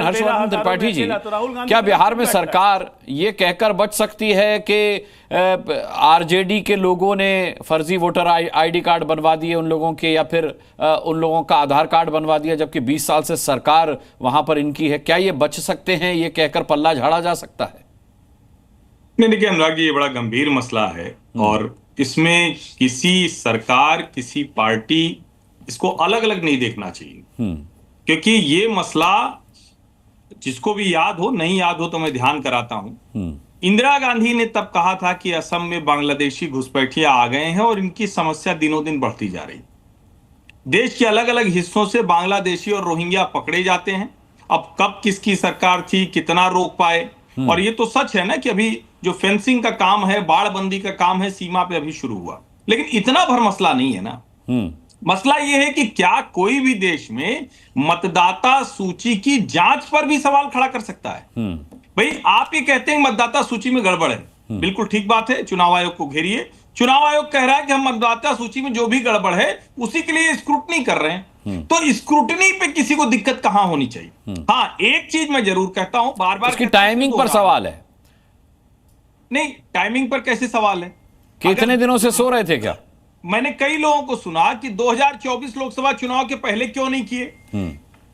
हर्षवर्धन त्रिपाठी जी, क्या बिहार में सरकार ये कहकर बच सकती है कि आरजेडी के लोगों ने फर्जी वोटर आईडी कार्ड बनवा दिए उन लोगों के, या फिर उन लोगों का आधार कार्ड बनवा दिया, जबकि 20 साल से सरकार वहां पर इनकी है? क्या ये बच सकते हैं? ये कहकर पल्ला झाड़ा जा सकता है? नहीं, देखिए अनुराग जी, ये बड़ा गंभीर मसला है और इसमें किसी सरकार, किसी पार्टी, इसको अलग अलग नहीं देखना चाहिए। क्योंकि ये मसला जिसको भी याद हो, नहीं याद हो तो मैं ध्यान कराता हूं। इंदिरा गांधी ने तब कहा था कि असम में बांग्लादेशी घुसपैठिया आ गए हैं और इनकी समस्या दिनों दिन बढ़ती जा रही। देश के अलग अलग हिस्सों से बांग्लादेशी और रोहिंग्या पकड़े जाते हैं। अब कब किसकी सरकार थी, कितना रोक पाए? और ये तो सच है ना कि अभी जो फेंसिंग का काम है, बाड़बंदी का काम है, सीमा पे अभी शुरू हुआ, लेकिन इतना भर मसला नहीं है ना। मसला यह है कि क्या कोई भी देश में मतदाता सूची की जांच पर भी सवाल खड़ा कर सकता है? भाई, आप ये कहते हैं मतदाता सूची में गड़बड़ है, बिल्कुल ठीक बात है, चुनाव आयोग को घेरिए। चुनाव आयोग कह रहा है कि हम मतदाता सूची में जो भी गड़बड़ है उसी के लिए स्क्रूटनी कर रहे हैं। तो स्क्रूटनी पे किसी को दिक्कत कहां होनी चाहिए? हाँ, एक चीज मैं जरूर कहता हूं, बार बार, उसकी टाइमिंग पर सवाल है। नहीं, टाइमिंग पर कैसे सवाल है? कितने दिनों से सो रहे थे क्या? मैंने कई लोगों को सुना कि 2024 लोकसभा चुनाव के पहले क्यों नहीं किए।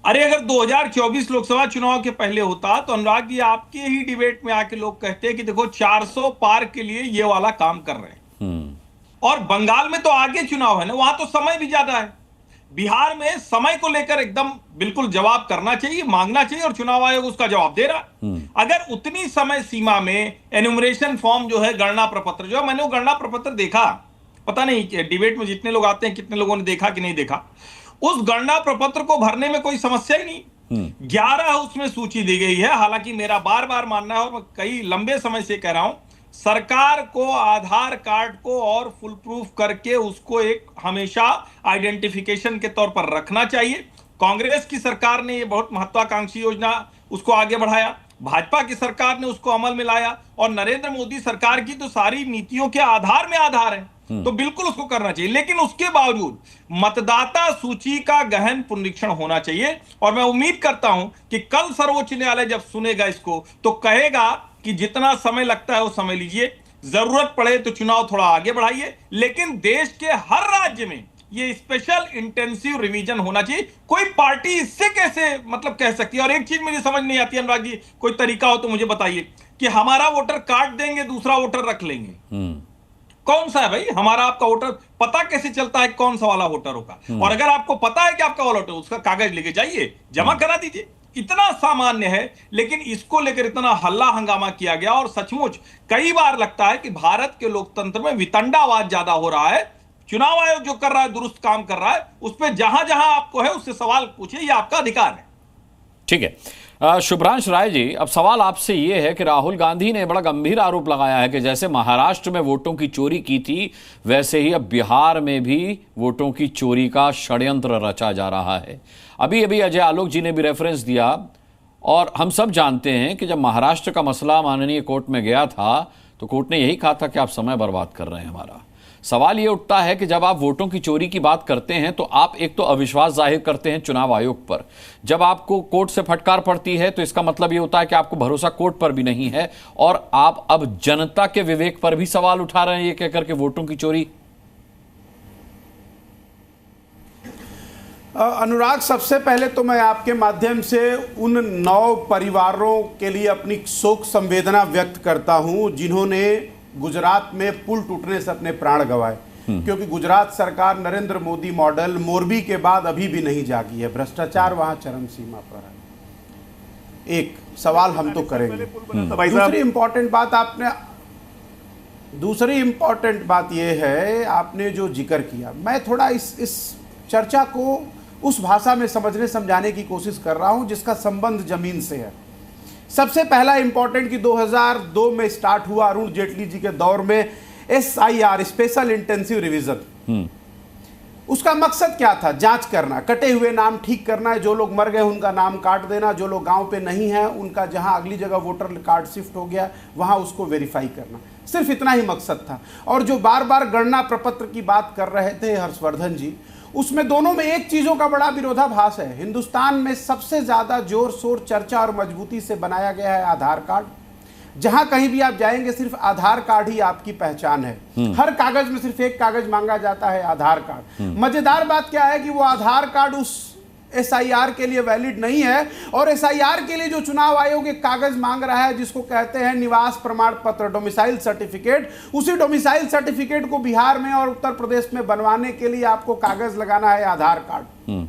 अरे अगर 2024 लोकसभा चुनाव के पहले होता तो अनुराग जी, आपके ही डिबेट में आके लोग कहते हैं कि देखो 400 पार के लिए ये वाला काम कर रहे हैं। और बंगाल में तो आगे चुनाव है ना, वहां तो समय भी ज्यादा है। बिहार में समय को लेकर एकदम बिल्कुल जवाब करना चाहिए, मांगना चाहिए, और चुनाव आयोग उसका जवाब दे रहा। अगर उतनी समय सीमा में एन्यूमरेशन फॉर्म जो है, गणना प्रपत्र जो है, मैंने वो गणना प्रपत्र देखा, पता नहीं डिबेट में जितने लोग आते हैं कितने लोगों ने देखा कि नहीं देखा। उस गणना प्रपत्र को भरने में कोई समस्या ही नहीं। 11 उसमें सूची दी गई है। हालांकि मेरा बार बार मानना है और मैं कई लंबे समय से कह रहा हूं, सरकार को आधार कार्ड को और फुल प्रूफ करके उसको एक हमेशा आइडेंटिफिकेशन के तौर पर रखना चाहिए। कांग्रेस की सरकार ने ये बहुत महत्वाकांक्षी योजना उसको आगे बढ़ाया, भाजपा की सरकार ने उसको अमल में लाया, और नरेंद्र मोदी सरकार की तो सारी नीतियों के आधार में आधार है, तो बिल्कुल उसको करना चाहिए। लेकिन उसके बावजूद मतदाता सूची का गहन पुनरीक्षण होना चाहिए। और मैं उम्मीद करता हूं कि कल सर्वोच्च न्यायालय जब सुनेगा इसको तो कहेगा कि जितना समय लगता है वो समय लीजिए, जरूरत पड़े तो चुनाव थोड़ा आगे बढ़ाइए, लेकिन देश के हर राज्य में ये स्पेशल इंटेंसिव रिवीजन होना चाहिए। कोई पार्टी इससे कैसे मतलब कह सकती है? और एक चीज मुझे समझ नहीं आती अनुराग जी, कोई तरीका हो तो मुझे बताइए, कि हमारा वोटर काट देंगे, दूसरा वोटर रख लेंगे। कौन सा है भाई हमारा? आपका वोटर पता कैसे चलता है कौन सा वाला वोटर होगा? और अगर आपको पता है कि आपका वाला वोटर, उसका कागज लेके जाइए, जमा करा दीजिए। इतना सामान्य है, लेकिन इसको लेकर इतना हल्ला हंगामा किया गया। और सचमुच कई बार लगता है कि भारत के लोकतंत्र में वितंडावाद ज्यादा हो रहा है। चुनाव आयोग जो कर रहा है, दुरुस्त काम कर रहा है, उस पर जहां जहां आपको है उससे सवाल पूछिए, ये आपका अधिकार है। ठीक है, शुभ्रांश राय जी, अब सवाल आपसे यह है कि राहुल गांधी ने बड़ा गंभीर आरोप लगाया है कि जैसे महाराष्ट्र में वोटों की चोरी की थी, वैसे ही अब बिहार में भी वोटों की चोरी का षड्यंत्र रचा जा रहा है। अभी अभी अजय आलोक जी ने भी रेफरेंस दिया, और हम सब जानते हैं कि जब महाराष्ट्र का मसला माननीय कोर्ट में गया था तो कोर्ट ने यही कहा था कि आप समय बर्बाद कर रहे हैं हमारा। सवाल ये उठता है कि जब आप वोटों की चोरी की बात करते हैं तो आप एक तो अविश्वास जाहिर करते हैं चुनाव आयोग पर, जब आपको कोर्ट से फटकार पड़ती है तो इसका मतलब ये होता है कि आपको भरोसा कोर्ट पर भी नहीं है, और आप अब जनता के विवेक पर भी सवाल उठा रहे हैं ये कहकर के वोटों की चोरी। अनुराग, सबसे पहले तो मैं आपके माध्यम से उन 9 परिवारों के लिए अपनी शोक संवेदना व्यक्त करता हूं जिन्होंने गुजरात में पुल टूटने से अपने प्राण गंवाए, क्योंकि गुजरात सरकार नरेंद्र मोदी मॉडल मोरबी के बाद अभी भी नहीं जागी है। भ्रष्टाचार वहां चरम सीमा पर है। एक सवाल हम तो करेंगे। दूसरी इंपॉर्टेंट बात यह है, आपने जो जिक्र किया, मैं थोड़ा इस चर्चा को उस भाषा में समझने समझाने की कोशिश कर रहा हूं जिसका संबंध जमीन से है। सबसे पहला इंपॉर्टेंट कि 2002 में स्टार्ट हुआ अरुण जेटली जी के दौर में SIR, स्पेशल इंटेंसिव रिवीजन। उसका मकसद क्या था? जांच करना, कटे हुए नाम ठीक करना है, जो लोग मर गए उनका नाम काट देना, जो लोग गांव पे नहीं है उनका जहां अगली जगह वोटर कार्ड शिफ्ट हो गया वहां उसको वेरीफाई करना, सिर्फ इतना ही मकसद था। और जो बार बार गणना प्रपत्र की बात कर रहे थे हर्षवर्धन जी, उसमें दोनों में एक चीजों का बड़ा विरोधाभास है। हिंदुस्तान में सबसे ज्यादा जोर शोर, चर्चा और मजबूती से बनाया गया है आधार कार्ड। जहां कहीं भी आप जाएंगे सिर्फ आधार कार्ड ही आपकी पहचान है। हर कागज में सिर्फ एक कागज मांगा जाता है, आधार कार्ड। मजेदार बात क्या है कि वो आधार कार्ड उस SIR के लिए वैलिड नहीं है, और SIR के लिए जो चुनाव आयोग एक कागज मांग रहा है जिसको कहते हैं निवास प्रमाण पत्र, डोमिसाइल सर्टिफिकेट, उसी डोमिसाइल सर्टिफिकेट को बिहार में और उत्तर प्रदेश में बनवाने के लिए आपको कागज लगाना है आधार कार्ड।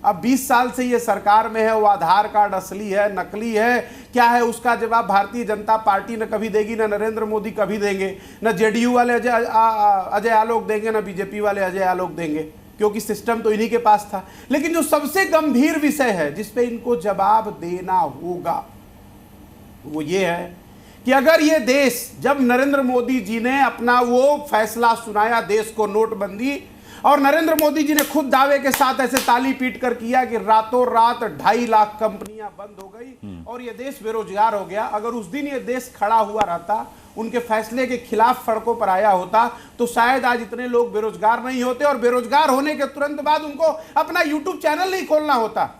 अब 20 साल से ये सरकार में है, वो आधार कार्ड असली है नकली है क्या है, उसका जवाब भारतीय जनता पार्टी न कभी देगी, न नरेंद्र मोदी कभी देंगे, न JDU वाले अजय आलोक देंगे, न BJP वाले अजय आलोक देंगे, क्योंकि सिस्टम तो इन्हीं के पास था। लेकिन जो सबसे गंभीर विषय है जिसपे इनको जवाब देना होगा वो ये है कि अगर ये देश, जब नरेंद्र मोदी जी ने अपना वो फैसला सुनाया देश को, नोटबंदी, और नरेंद्र मोदी जी ने खुद दावे के साथ ऐसे ताली पीट कर किया कि रातों रात 2.5 लाख कंपनियां बंद हो गई और ये देश बेरोजगार हो गया, अगर उस दिन ये देश खड़ा हुआ रहता, उनके फैसले के खिलाफ सड़कों पर आया होता, तो शायद आज इतने लोग बेरोजगार नहीं होते, और बेरोजगार होने के तुरंत बाद उनको अपना YouTube चैनल नहीं खोलना होता।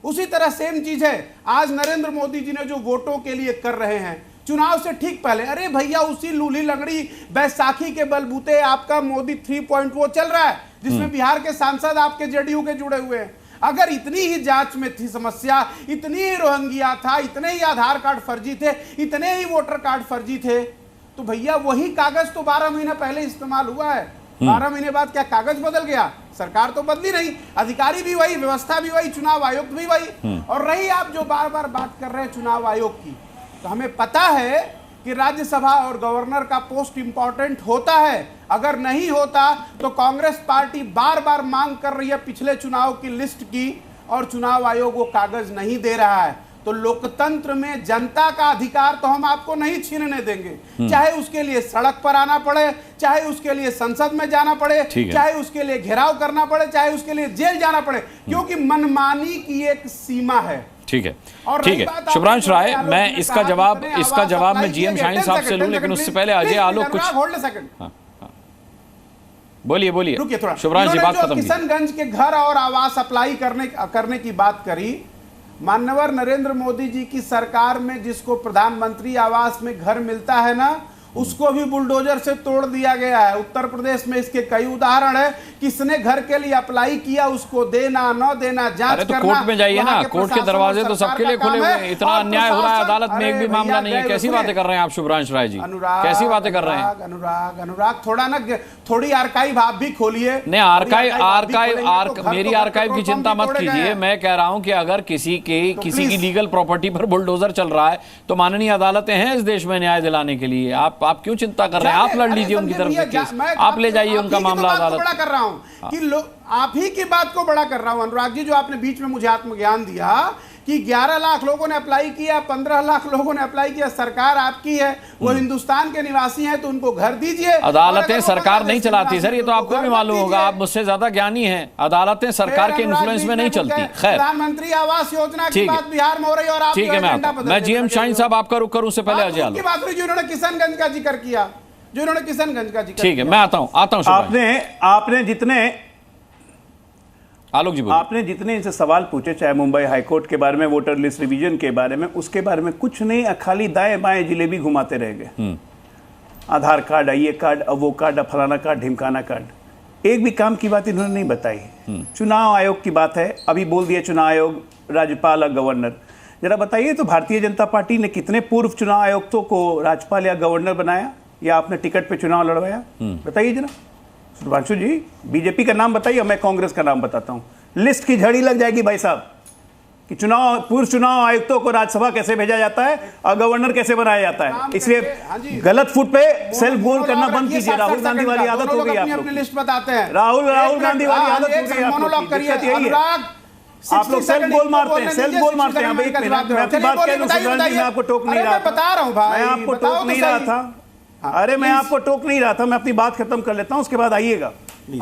उसी तरह सेम चीज है आज नरेंद्र मोदी जी ने जो वोटों के लिए कर रहे हैं, चुनाव से ठीक पहले, अरे भैया उसी लूली लंगड़ी बैसाखी के बलबूते आपका मोदी 3.0 चल रहा है, जिसमें बिहार के सांसद आपके JDU के जुड़े हुए हैं। अगर इतनी ही जांच में थी समस्या, इतनी ही रोहंगिया था, इतने ही आधार कार्ड फर्जी थे, इतने ही वोटर कार्ड फर्जी थे, तो भैया वही कागज तो 12 महीने पहले इस्तेमाल हुआ है। 12 महीने बाद क्या कागज बदल गया? सरकार तो बदली नहीं, अधिकारी भी वही, व्यवस्था भी वही, चुनाव आयुक्त भी वही। और रही आप जो बार बार बात कर रहे हैं चुनाव आयोग की, तो हमें पता है कि राज्यसभा और गवर्नर का पोस्ट इंपॉर्टेंट होता है। अगर नहीं होता तो कांग्रेस पार्टी बार बार मांग कर रही है पिछले चुनाव की लिस्ट की, और चुनाव आयोग वो कागज नहीं दे रहा है। तो लोकतंत्र में जनता का अधिकार तो हम आपको नहीं छीनने देंगे, चाहे उसके लिए सड़क पर आना पड़े, चाहे उसके लिए संसद में जाना पड़े, चाहे उसके लिए घेराव करना पड़े, चाहे उसके लिए जेल जाना पड़े, क्योंकि मनमानी की एक सीमा है। ठीक है, ठीक है शुभ्रांशु राय, मैं इसका जवाब मैं GM शाहीन साहब से लूं, लेकिन उससे पहले अजय आलोक कुछ बोलिए रुकिए थोड़ा। शुभ्रांशु जी बात खत्म। किशनगंज के घर और आवास अप्लाई करने की बात करी, माननीय नरेंद्र मोदी जी की सरकार में जिसको प्रधानमंत्री आवास में घर मिलता है ना, उसको भी बुलडोजर से तोड़ दिया गया है। उत्तर प्रदेश में इसके कई उदाहरण है। किसने घर के लिए अप्लाई किया, उसको देना न देना जांच करना। तो कोर्ट में जाइए ना, कोर्ट के दरवाजे तो सबके लिए खुले हुए हैं। इतना अन्याय हो रहा है, अदालत में एक भी मामला नहीं है। कैसी बातें कर रहे हैं आप शुभ्रांशु राय जी? कैसी बातें कर रहे हैं? अनुराग थोड़ा ना, थोड़ी आर्काइव आप भी खोलिए। नहीं, मेरी आर्काइव की चिंता मत कीजिए। मैं कह रहा हूं कि अगर किसी की लीगल प्रॉपर्टी पर बुलडोजर चल रहा है तो माननीय अदालतें हैं इस देश में न्याय दिलाने के लिए। आप क्यों चिंता कर रहे हैं? आप लड़ लीजिए उनकी तरफ से केस, आप ले जाइए उनका मामला अदालत। बड़ा कर रहा हूं कि आप ही की बात को बड़ा कर रहा हूं अनुराग जी, जो आपने बीच में मुझे आत्मज्ञान दिया कि 11 लाख लोगों ने अप्लाई किया, 15 लाख लोगों ने अप्लाई किया। सरकार आपकी है, वो हिंदुस्तान के निवासी हैं, तो उनको घर दीजिए। अदालतें सरकार नहीं चलाती सर, ये तो आपको भी मालूम होगा, आप मुझसे ज्यादा ज्ञानी हैं। अदालतें सरकार के इन्फ्लुएंस में नहीं चलती। खैर, प्रधानमंत्री आवास योजना की बात बिहार में हो रही है और आप ठीक है, मैं GM शाहीन साहब आपका रुक करूं, उससे पहले अजय आलोक की बात हुई, जिन्होंने किशनगंज का जिक्र किया, ठीक है, मैं आता हूं। आपने जितने इनसे सवाल पूछे, चाहे मुंबई हाईकोर्ट के बारे में, वोटर लिस्ट रिवीजन के बारे में, उसके बारे में कुछ नहीं, खाली दाएं बाएं जिलेबी घुमाते रह गए। आधार कार्ड, ये कार्ड, वो कार्ड, फलाना कार्ड, ढिमकाना कार्ड। एक भी काम की बात इन्होंने नहीं बताई। चुनाव आयोग की बात है, अभी बोल दिया चुनाव आयोग, राज्यपाल और गवर्नर। जरा बताइए तो भारतीय जनता पार्टी ने कितने पूर्व चुनाव आयुक्तों को राज्यपाल या गवर्नर बनाया, या आपने टिकट पे चुनाव लड़वाया? बताइए जरा शुभ्रांशु जी। बीजेपी का नाम बताइए, मैं कांग्रेस का नाम बताता हूं। लिस्ट की झड़ी लग जाएगी भाई साहब कि पूर्व चुनाव आयुक्तों को राज्यसभा कैसे भेजा जाता है और गवर्नर कैसे बनाया जाता है। इसलिए गलत फुट पे सेल्फ गोल करना बंद कीजिए। राहुल गांधी वाली आदत हो गई आप लोग, लिस्ट बताते हैं। राहुल गांधी वाली आदत हो गई आप लोग। आप लोग सेल्फ गोल मारते हैं, सेल्फ गोल मारते हैं। एक मिनट, मैं आपकी बात कह दूं शुभ्रांशु जी, मैं आपको टोक नहीं रहा था, बता रहा हूं भाई, मैं आपको टोक नहीं रहा था। अरे मैं आपको टोक नहीं रहा था, मैं अपनी बात खत्म कर लेता हूं, उसके बाद आइएगा।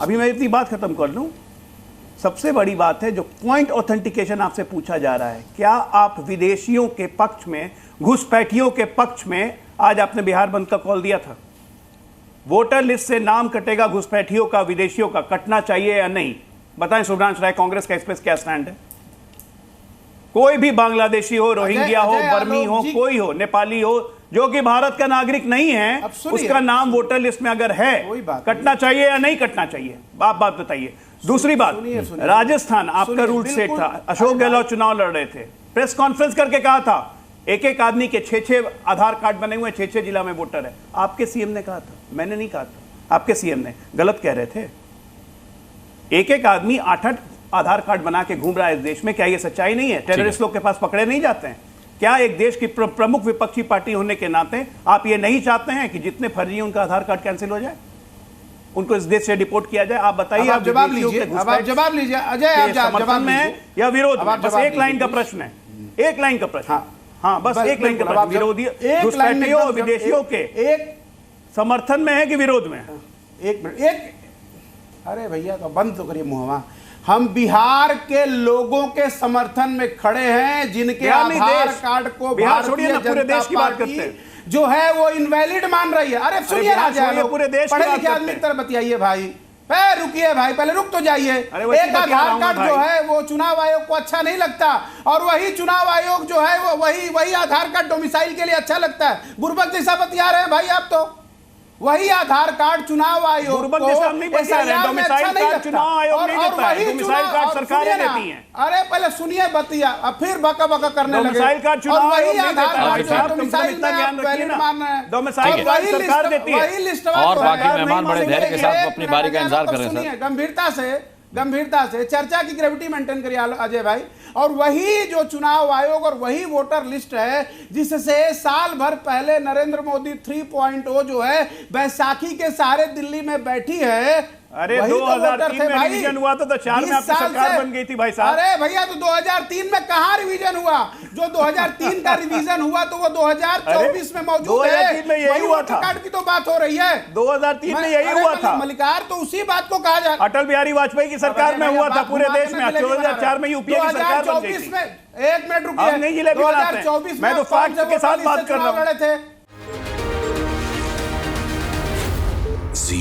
अभी मैं अपनी बात खत्म कर लूं। सबसे बड़ी बात है जो पॉइंट ऑथेंटिकेशन आपसे पूछा जा रहा है, क्या आप विदेशियों के पक्ष में, घुसपैठियों के पक्ष में? आज आपने बिहार बंद का कॉल दिया था। वोटर लिस्ट से नाम कटेगा घुसपैठियों का, विदेशियों का, कटना चाहिए या नहीं? बताएं शुभ्रांश राय, कांग्रेस का इस पर क्या स्टैंड है? कोई भी बांग्लादेशी हो, रोहिंग्या हो, बर्मी हो, कोई हो, नेपाली हो, जो कि भारत का नागरिक नहीं है, उसका नाम वोटर लिस्ट में अगर है, कटना चाहिए या नहीं कटना चाहिए? आप बात बताइए। दूसरी बात, राजस्थान आपका रूल सेट था, अशोक गहलोत चुनाव लड़ रहे थे, प्रेस कॉन्फ्रेंस करके कहा था एक एक आदमी के 6-6 आधार कार्ड बने हुए, 6-6 जिला में वोटर है। आपके सीएम ने कहा था, मैंने नहीं कहा था, आपके सीएम ने। गलत कह रहे थे। एक एक आदमी 8-8 आधार कार्ड बना के घूम रहा है इस देश में। क्या ये सच्चाई नहीं है? टेररिस्ट लोग के पास पकड़े नहीं जाते हैं क्या? एक देश की प्रमुख विपक्षी पार्टी होने के नाते आप ये नहीं चाहते हैं कि जितने फर्जी हैं उनका आधार कार्ड कैंसिल हो जाए, उनको इस देश से डिपोर्ट किया जाए? आप बताइए, आप जवाब लीजिए। अब आप जवाब लीजिए अजय, आप समर्थन में है या विरोध में? बस एक लाइन का प्रश्न है, एक लाइन का प्रश्न। हाँ, बस एक लाइन का प्रश्न। विरोधी घुसपैठियों, विदेशियों के एक समर्थन में है कि विरोध में है? एक मिनट, एक अरे भैया तो बंद तो करिए मुहवा। हम बिहार के लोगों के समर्थन में खड़े हैं, जिनके आधार कार्ड को भारतीय जनता पार्टी जो है वो इनवैलिड मान रही है। अरे सुनिए राजा, पूरे देश पढ़े लिखे आदमी की तरह बतियाइए भाई। रुकिए भाई, पहले रुक तो जाइए। एक आधार कार्ड जो है वो चुनाव आयोग को अच्छा नहीं लगता, और वही चुनाव आयोग जो है वो वही आधार कार्ड डोमिसाइल के लिए अच्छा लगता है। बुर्बक जैसा बतिया रहे हैं भाई आप तो। वही आधार कार्ड चुनाव आयोग को सरकारें देती हैं। अरे पहले सुनिए बतिया, अब फिर बका बका करने लगे। वही आधार कार्ड सरकार देती है। और बाकी मेहमान बड़े धैर्य के साथ अपनी बारी का इंतजार कर रहे हैं। गंभीरता से चर्चा की ग्रेविटी मेंटेन करिए अजय भाई। और वही जो चुनाव आयोग और वही वोटर लिस्ट है जिससे साल भर पहले नरेंद्र मोदी 3.0 जो है बैसाखी के सहारे दिल्ली में बैठी है। अरे 2003 में रिवीजन हुआ था तो 4 में आपकी सरकार बन गई थी भाई साहब। अरे भैया तो 2003 में कहां रिवीजन हुआ? जो 2003 का रिवीजन हुआ तो वो 2024 में मौजूद है। 2003 में यही हुआ था। कार्ड की तो बात हो रही है। 2003 में यही हुआ था। मलिकार तो उसी बात को कहा जाए। अटल बिहारी वाजपेयी की सरकार में हुआ था पूरे देश में। 2004 में यूपीए की सरकार बन गई थी। एक मिनट रुकिए, 2024 में तो फैक्ट के साथ बात कर रहा हूं। ज़ी